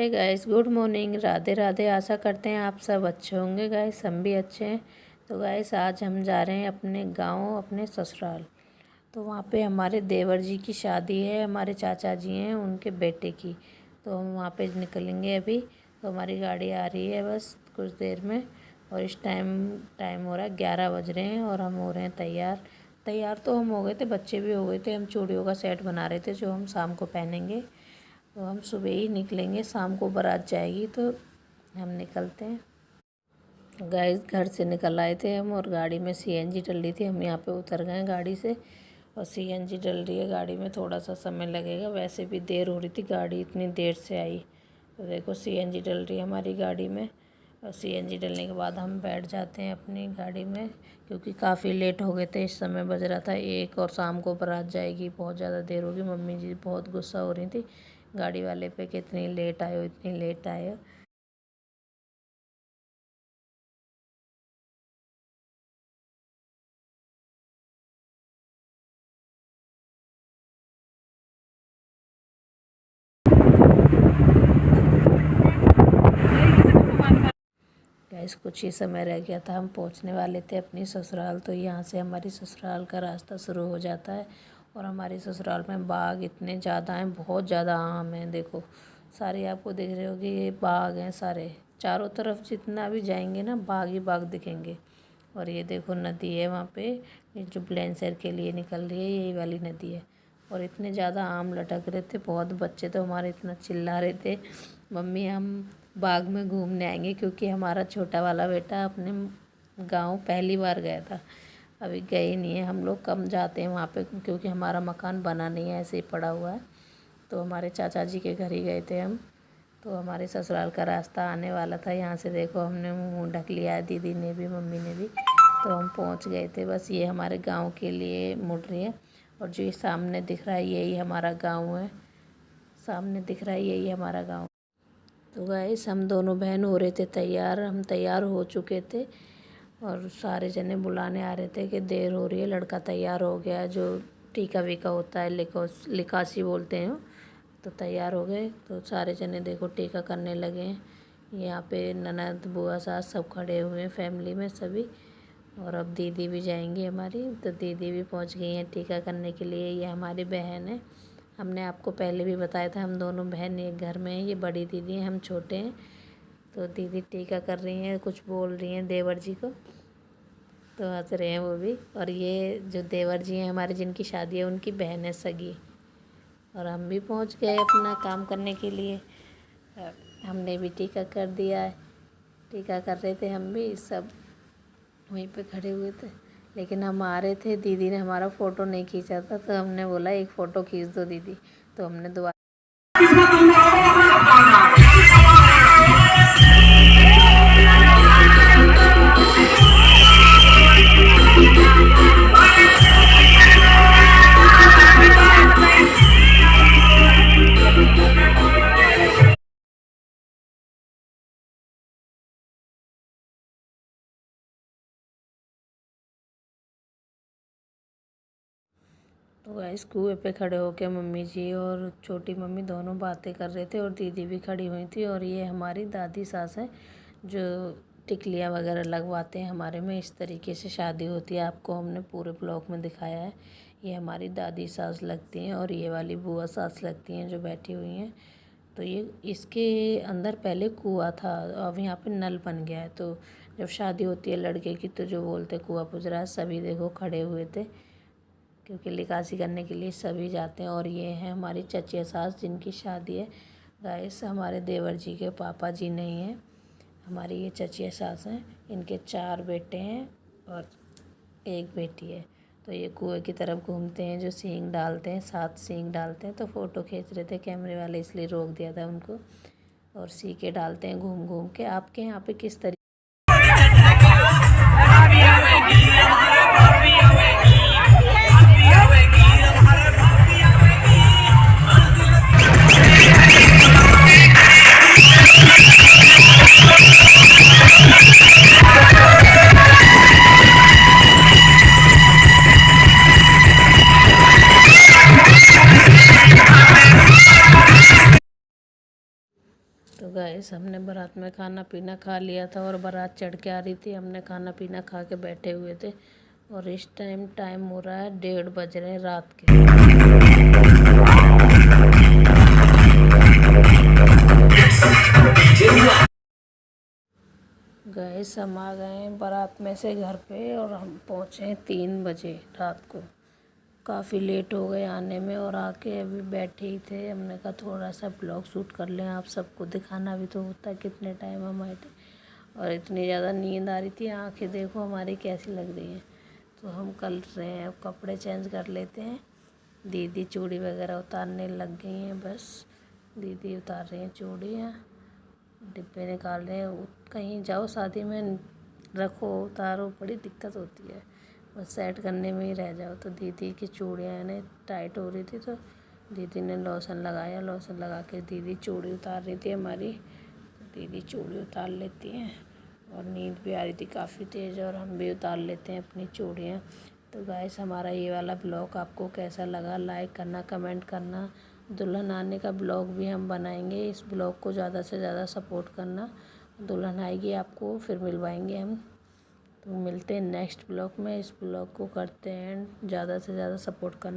हाय guys, good morning, Radhe Radhe. आशा करते हैं आप सब अच्छे होंगे गाइस, हम भी अच्छे हैं। तो गाइस आज हम जा रहे हैं अपने गांव, अपने ससुराल। तो वहाँ पे हमारे देवर जी की शादी है, हमारे चाचा जी हैं उनके बेटे की। तो हम वहाँ पे निकलेंगे अभी। तो हमारी गाड़ी आ रही है बस कुछ देर में। और इस टाइम हो रहा है 11 बज रहे हैं और हम हो रहे हैं तैयार। तैयार तो हम हो गए थे, बच्चे भी हो गए थे। हम चूड़ियों का सेट बना रहे थे जो हम शाम को पहनेंगे। तो हम सुबह ही निकलेंगे, शाम को बारात जाएगी तो हम निकलते हैं। गाइस घर से निकल आए थे हम और गाड़ी में सीएनजी डल रही थी। हम यहाँ पे उतर गए गाड़ी से और सीएनजी डल रही है गाड़ी में, थोड़ा सा समय लगेगा। वैसे भी देर हो रही थी, गाड़ी इतनी देर से आई। तो देखो सीएनजी डल रही है हमारी गाड़ी में। और सीएनजी डलने के बाद हम बैठ जाते हैं अपनी गाड़ी में, क्योंकि काफ़ी लेट हो गए थे। इस समय बज रहा था 1 और शाम को बारात जाएगी, बहुत ज़्यादा देर होगी। मम्मी जी बहुत गुस्सा हो रही थी गाड़ी वाले पे कि इतनी लेट आए हो, इतनी लेट आए हो। गैस कुछ ही समय रह गया था, हम पहुंचने वाले थे अपनी ससुराल। तो यहाँ से हमारी ससुराल का रास्ता शुरू हो जाता है। और हमारी ससुराल में बाग इतने ज़्यादा हैं, बहुत ज़्यादा आम हैं। देखो सारे आपको दिख रहे होंगे, ये बाग हैं सारे। चारों तरफ जितना भी जाएंगे ना, बाग ही बाग दिखेंगे। और ये देखो नदी है वहाँ पे, ये जो बुलंदशहर के लिए निकल रही है, यही वाली नदी है। और इतने ज़्यादा आम लटक रहे थे, बहुत बच्चे तो हमारे इतना चिल्ला रहे थे, मम्मी हम बाग में घूमने आएंगे। क्योंकि हमारा छोटा वाला बेटा अपने गांव पहली बार गया था, अभी गए नहीं है। हम लोग कम जाते हैं वहाँ पे, क्योंकि हमारा मकान बना नहीं है, ऐसे ही पड़ा हुआ है। तो हमारे चाचा जी के घर ही गए थे हम। तो हमारे ससुराल का रास्ता आने वाला था, यहाँ से देखो हमने मुँह ढक लिया है, दीदी ने भी मम्मी ने भी। तो हम पहुँच गए थे। बस ये हमारे गांव के लिए मुड़ रही है। और जो ये सामने दिख रहा है यही हमारा गांव है, सामने दिख रहा है यही हमारा गांव। तो गाइस हम दोनों बहन हो रहे थे तैयार, हम तैयार हो चुके थे। और सारे जने बुलाने आ रहे थे कि देर हो रही है, लड़का तैयार हो गया। जो टीका वीका होता है, लिकासी बोलते हैं, तो तैयार हो गए। तो सारे जने देखो टीका करने लगे हैं। यहाँ पे ननद बुआ सास सब खड़े हुए हैं, फैमिली में सभी। और अब दीदी भी जाएंगी हमारी, तो दीदी भी पहुँच गई हैं टीका करने के लिए। ये हमारी बहन है, हमने आपको पहले भी बताया था, हम दोनों बहन एक घर में हैं। ये बड़ी दीदी हैं, हम छोटे हैं। तो दीदी टीका कर रही हैं, कुछ बोल रही हैं देवर जी को, तो हंस रहे हैं वो भी। और ये जो देवर जी हैं हमारे, जिनकी शादी है, उनकी बहन है सगी। और हम भी पहुंच गए अपना काम करने के लिए। हमने भी टीका कर दिया है, टीका कर रहे थे हम भी, सब वहीं पे खड़े हुए थे। लेकिन हम आ रहे थे, दीदी ने हमारा फ़ोटो नहीं खींचा था, तो हमने बोला एक फ़ोटो खींच दो दीदी। तो हमने दोबारा तो गाइस कुएँ पे खड़े होके मम्मी जी और छोटी मम्मी दोनों बातें कर रहे थे और दीदी भी खड़ी हुई थी। और ये हमारी दादी सास है जो टिकलियाँ वगैरह लगवाते हैं हमारे में। इस तरीके से शादी होती है, आपको हमने पूरे ब्लॉग में दिखाया है। ये हमारी दादी सास लगती हैं और ये वाली बुआ सास लगती हैं जो बैठी हुई हैं। तो ये इसके अंदर पहले कुआँ था, अब यहाँ पे नल बन गया है। तो जब शादी होती है लड़के की, तो जो बोलते कुआँ पुज रहा है, सभी देखो खड़े हुए थे, क्योंकि लिकासी करने के लिए सभी जाते हैं। और ये हैं हमारी चचिया सास जिनकी शादी है। गाइस हमारे देवर जी के पापा जी नहीं हैं, हमारी ये चचिया सास हैं। इनके 4 बेटे हैं और 1 बेटी है। तो ये कुएं की तरफ घूमते हैं, जो सींग डालते हैं, 7 सींग डालते हैं। तो फ़ोटो खींच रहे थे कैमरे वाले, इसलिए रोक दिया था उनको। और सीके डालते हैं घूम घूम के। आपके यहाँ पे किस तरीके तो गाइस हमने बारात में खाना पीना खा लिया था और बारात चढ़ के आ रही थी। हमने खाना पीना खा के बैठे हुए थे और इस टाइम हो रहा है 1:30 बज रहे हैं रात के। गाइस हम आ गए हैं बारात में से घर पे और हम पहुँचे 3 बजे रात को। काफ़ी लेट हो गए आने में और आके अभी बैठे ही थे। हमने कहा थोड़ा सा ब्लॉग शूट कर लें, आप सबको दिखाना भी तो होता है कितने टाइम हम आए थे। और इतनी ज़्यादा नींद आ रही थी, आंखें देखो हमारी कैसी लग रही हैं। तो हम कर रहे हैं, अब कपड़े चेंज कर लेते हैं। दीदी चूड़ी वगैरह उतारने लग गई हैं, बस दीदी उतार रही हैं चूड़ियाँ, डिब्बे निकाल रहे हैं। कहीं जाओ शादी में रखो उतारो, बड़ी दिक्कत होती है, बस सेट करने में ही रह जाओ। तो दीदी की चूड़ियाँ ने टाइट हो रही थी तो दीदी ने लोशन लगाया, लोशन लगा के दीदी चूड़ी उतार रही थी हमारी। तो दीदी चूड़ी उतार लेती हैं और नींद भी आ रही थी काफ़ी तेज़ और हम भी उतार लेते हैं अपनी चूड़ियाँ। तो गाइस हमारा ये वाला ब्लॉग आपको कैसा लगा, लाइक करना, कमेंट करना। दुल्हन आने का ब्लॉग भी हम बनाएंगे, इस ब्लॉग को ज़्यादा से ज़्यादा सपोर्ट करना। दुल्हन आएगी आपको फिर मिलवाएंगे हम। तो मिलते हैं नेक्स्ट ब्लॉग में। इस ब्लॉग को करते हैं ज़्यादा से ज़्यादा सपोर्ट करना।